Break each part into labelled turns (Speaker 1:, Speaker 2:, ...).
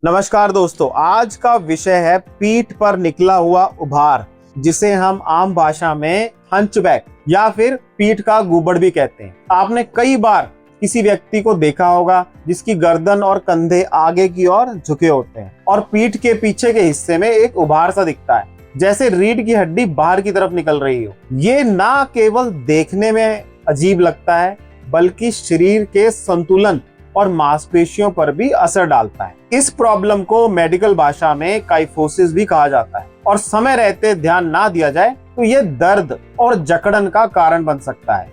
Speaker 1: नमस्कार दोस्तों, आज का विषय है पीठ पर निकला हुआ उभार, जिसे हम आम भाषा में हंचबैक या फिर पीठ का गुबड़ भी कहते हैं। आपने कई बार किसी व्यक्ति को देखा होगा जिसकी गर्दन और कंधे आगे की ओर झुके होते हैं और पीठ के पीछे के हिस्से में एक उभार सा दिखता है, जैसे रीढ़ की हड्डी बाहर की तरफ निकल रही हो। ये ना केवल देखने में अजीब लगता है, बल्कि शरीर के संतुलन और मांसपेशियों पर भी असर डालता है। इस प्रॉब्लम को मेडिकल भाषा में काइफोसिस भी कहा जाता है और समय रहते ध्यान ना दिया जाए तो यह दर्द और जकड़न का कारण बन सकता है।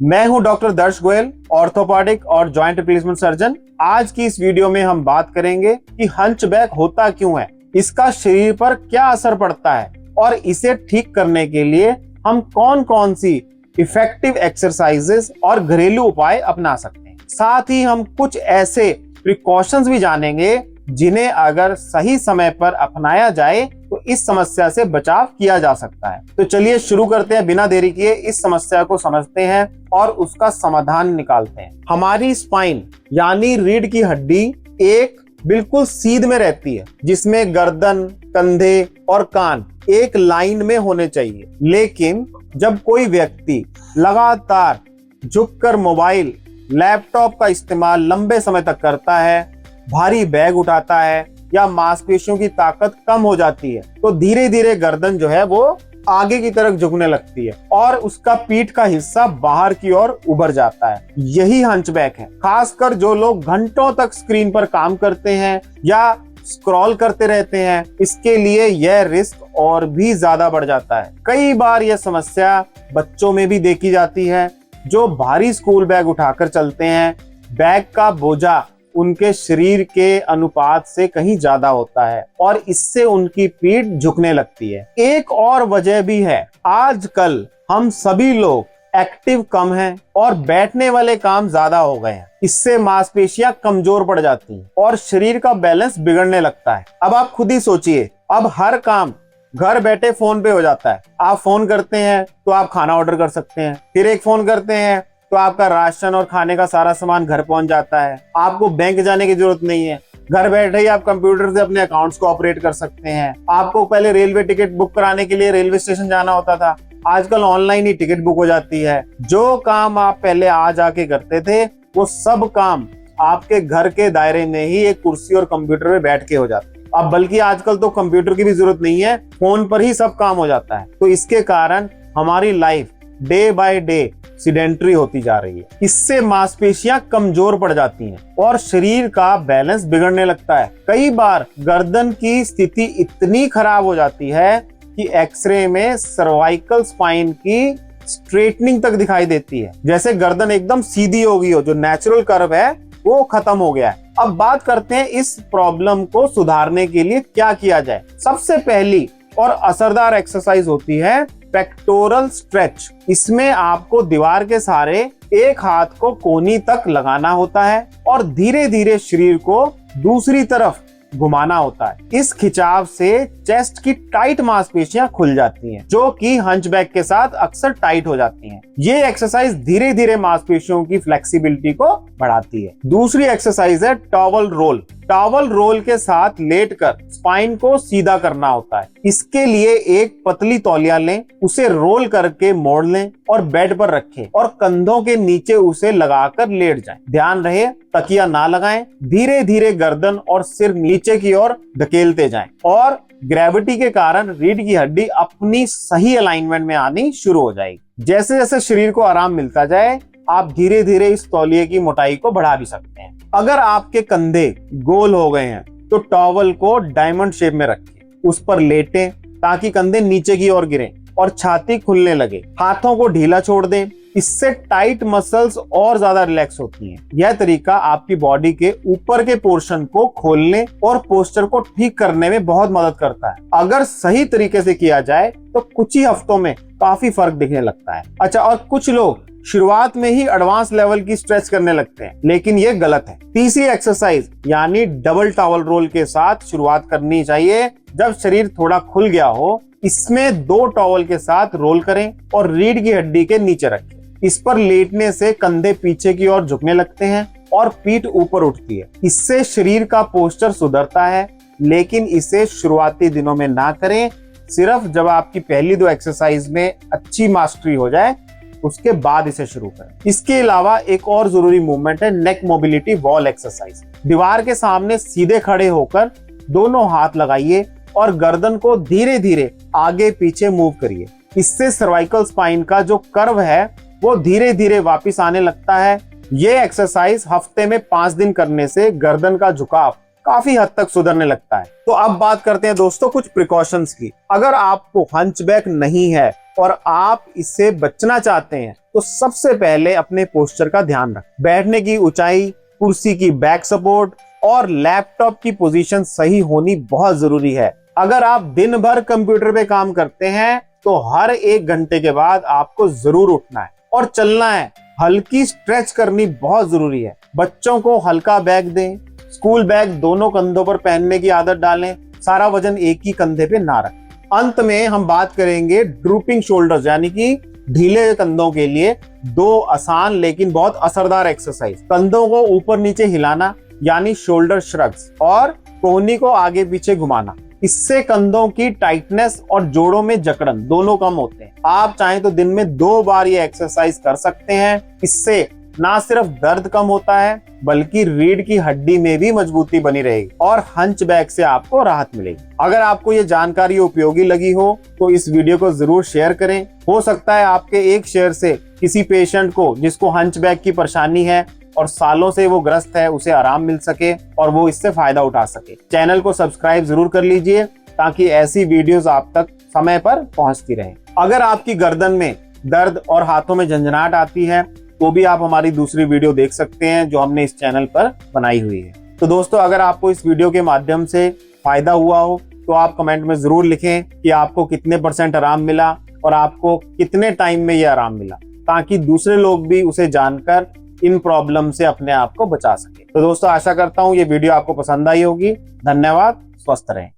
Speaker 1: मैं हूं डॉक्टर दर्श गोयल, ऑर्थोपेडिक और जॉइंट रिप्लेसमेंट सर्जन। आज की इस वीडियो में हम बात करेंगे कि हंचबैक होता क्यों है, इसका शरीर पर क्या असर पड़ता है और इसे ठीक करने के लिए हम कौन कौन सी इफेक्टिव एक्सरसाइजेस और घरेलू उपाय अपना सकते हैं। साथ ही हम कुछ ऐसे प्रिकॉशंस भी जानेंगे जिन्हें अगर सही समय पर अपनाया जाए तो इस समस्या से बचाव किया जा सकता है। तो चलिए शुरू करते हैं, बिना देरी किए इस समस्या को समझते हैं और उसका समाधान निकालते हैं। हमारी स्पाइन यानी रीढ़ की हड्डी एक बिल्कुल सीध में रहती है, जिसमें गर्दन, कंधे और कान एक लाइन में होने चाहिए। लेकिन जब कोई व्यक्ति लगातार झुककर मोबाइल, लैपटॉप का इस्तेमाल लंबे समय तक करता है, भारी बैग उठाता है या मांसपेशियों की ताकत कम हो जाती है, तो धीरे धीरे गर्दन जो है वो आगे की तरफ झुकने लगती है और उसका पीठ का हिस्सा बाहर की ओर उभर जाता है। यही हंचबैक है। खासकर जो लोग घंटों तक स्क्रीन पर काम करते हैं या स्क्रॉल करते रहते हैं, इसके लिए यह रिस्क और भी ज्यादा बढ़ जाता है। कई बार यह समस्या बच्चों में भी देखी जाती है, जो भारी स्कूल बैग उठाकर चलते हैं। बैग का बोझा उनके शरीर के अनुपात से कहीं ज्यादा होता है और इससे उनकी पीठ झुकने लगती है। एक और वजह भी है, आजकल हम सभी लोग एक्टिव कम हैं और बैठने वाले काम ज्यादा हो गए हैं। इससे मांसपेशियां कमजोर पड़ जाती हैं और शरीर का बैलेंस बिगड़ने लगता है। अब आप खुद ही सोचिए, अब हर काम घर बैठे फोन पे हो जाता है। आप फोन करते हैं तो आप खाना ऑर्डर कर सकते हैं, फिर एक फोन करते हैं तो आपका राशन और खाने का सारा सामान घर पहुंच जाता है। आपको बैंक जाने की जरूरत नहीं है, घर बैठे ही आप कंप्यूटर से अपने अकाउंट्स को ऑपरेट कर सकते हैं। आपको पहले रेलवे टिकट बुक कराने के लिए रेलवे स्टेशन जाना होता था, आजकल ऑनलाइन ही टिकट बुक हो जाती है। जो काम आप पहले आ जाके करते थे, वो सब काम आपके घर के दायरे में ही एक कुर्सी और कंप्यूटर में बैठ के हो जाते हैं। अब बल्कि आजकल तो कंप्यूटर की भी जरूरत नहीं है, फोन पर ही सब काम हो जाता है। तो इसके कारण हमारी life day by day sedentary होती जा रही है। इससे मांसपेशियां कमजोर पड़ जाती हैं और शरीर का बैलेंस बिगड़ने लगता है। कई बार गर्दन की स्थिति इतनी खराब हो जाती है कि एक्सरे में सर्वाइकल स्पाइन की स्ट्रेटनिंग तक दिखाई देती है, जैसे गर्दन एकदम सीधी हो गई हो, जो नेचुरल कर्व है वो खत्म हो गया है। अब बात करते हैं इस प्रॉब्लम को सुधारने के लिए क्या किया जाए। सबसे पहली और असरदार एक्सरसाइज होती है पेक्टोरल स्ट्रेच। इसमें आपको दीवार के सहारे एक हाथ को कोहनी तक लगाना होता है और धीरे धीरे शरीर को दूसरी तरफ घुमाना होता है। इस खिंचाव से चेस्ट की टाइट मांसपेशियां खुल जाती हैं, जो कि हंचबैक के साथ अक्सर टाइट हो जाती हैं। ये एक्सरसाइज धीरे धीरे मांसपेशियों की फ्लेक्सिबिलिटी को बढ़ाती है। दूसरी एक्सरसाइज है टॉवल रोल। टॉवल रोल के साथ लेटकर स्पाइन को सीधा करना होता है। इसके लिए एक पतली तौलिया लें, उसे रोल करके मोड़ लें और बेड पर रखें और कंधों के नीचे उसे लगाकर लेट जाएं। ध्यान रहे तकिया ना लगाएं। धीरे धीरे गर्दन और सिर नीचे की ओर धकेलते जाएं और ग्रेविटी के कारण रीढ़ की हड्डी अपनी सही अलाइनमेंट में आनी शुरू हो जाएगी। जैसे जैसे शरीर को आराम मिलता जाए, आप धीरे धीरे इस तौलिए की मोटाई को बढ़ा भी सकते हैं। अगर आपके कंधे गोल हो गए हैं तो टॉवल को डायमंड शेप में रखें, उस पर लेटें ताकि कंधे नीचे की ओर गिरें और छाती खुलने लगे। हाथों को ढीला छोड़ दें, इससे टाइट मसल्स और ज्यादा रिलैक्स होती हैं। यह तरीका आपकी बॉडी के ऊपर के पोर्शन को खोलने और पोस्चर को ठीक करने में बहुत मदद करता है। अगर सही तरीके से किया जाए तो कुछ ही हफ्तों में काफी फर्क दिखने लगता है। अच्छा, और कुछ लोग शुरुआत में ही एडवांस लेवल की स्ट्रेच करने लगते हैं, लेकिन ये गलत है। तीसरी एक्सरसाइज यानी डबल टॉवल रोल के साथ शुरुआत करनी चाहिए जब शरीर थोड़ा खुल गया हो। इसमें 2 टॉवल के साथ रोल करें और रीढ़ की हड्डी के नीचे रखें। इस पर लेटने से कंधे पीछे की ओर झुकने लगते हैं और पीठ ऊपर उठती है। इससे शरीर का पोस्चर सुधरता है, लेकिन इसे शुरुआती दिनों में ना करें। सिर्फ जब आपकी पहली 2 एक्सरसाइज में अच्छी मास्टरी हो जाए उसके बाद इसे शुरू करें। इसके अलावा एक और जरूरी मूवमेंट है नेक मोबिलिटी वॉल एक्सरसाइज। दीवार के सामने सीधे खड़े होकर दोनों हाथ लगाइए और गर्दन को धीरे धीरे आगे पीछे मूव करिए। इससे सर्वाइकल स्पाइन का जो कर्व है वो धीरे धीरे वापस आने लगता है। ये एक्सरसाइज हफ्ते में 5 दिन करने से गर्दन का झुकाव काफी हद तक सुधरने लगता है। तो अब बात करते हैं दोस्तों कुछ प्रिकॉशंस की। अगर आपको हंचबैक नहीं है और आप इससे बचना चाहते हैं तो सबसे पहले अपने पोस्चर का ध्यान रखें। बैठने की ऊंचाई, कुर्सी की बैक सपोर्ट और लैपटॉप की पोजीशन सही होनी बहुत जरूरी है। अगर आप दिन भर कंप्यूटर पे काम करते हैं तो हर 1 घंटे के बाद आपको जरूर उठना है और चलना है। हल्की स्ट्रेच करनी बहुत जरूरी है। बच्चों को हल्का बैग दें, स्कूल बैग दोनों कंधों पर पहनने की आदत डालें, सारा वजन एक ही कंधे पे ना रखें। अंत में हम बात करेंगे ड्रूपिंग शोल्डर्स यानी कि ढीले कंधों के लिए 2 आसान लेकिन बहुत असरदार एक्सरसाइज। कंधों को ऊपर नीचे हिलाना यानी शोल्डर श्रग्स और कोहनी को आगे पीछे घुमाना। इससे कंधों की टाइटनेस और जोड़ों में जकड़न दोनों कम होते हैं। आप चाहें तो दिन में 2 बार ये एक्सरसाइज कर सकते हैं। इससे ना सिर्फ दर्द कम होता है बल्कि रीढ़ की हड्डी में भी मजबूती बनी रहेगी और हंचबैक से आपको राहत मिलेगी। अगर आपको ये जानकारी उपयोगी लगी हो तो इस वीडियो को जरूर शेयर करें। हो सकता है आपके एक शेयर से किसी पेशेंट को जिसको हंचबैक की परेशानी है और सालों से वो ग्रस्त है उसे आराम मिल सके और वो इससे फायदा उठा सके। चैनल को सब्सक्राइब जरूर कर लीजिए ताकि ऐसी वीडियोस आप तक समय पर पहुंचती रहे। अगर आपकी गर्दन में दर्द और हाथों में झंझनाहट आती है तो भी आप हमारी दूसरी वीडियो देख सकते हैं जो हमने इस चैनल पर बनाई हुई है। तो दोस्तों अगर आपको इस वीडियो के माध्यम से फायदा हुआ हो तो आप कमेंट में जरूर लिखें कि आपको कितने % आराम मिला और आपको कितने टाइम में ये आराम मिला, ताकि दूसरे लोग भी उसे जानकर इन प्रॉब्लम से अपने आप को बचा सके। तो दोस्तों आशा करता हूँ ये वीडियो आपको पसंद आई होगी। धन्यवाद, स्वस्थ रहें।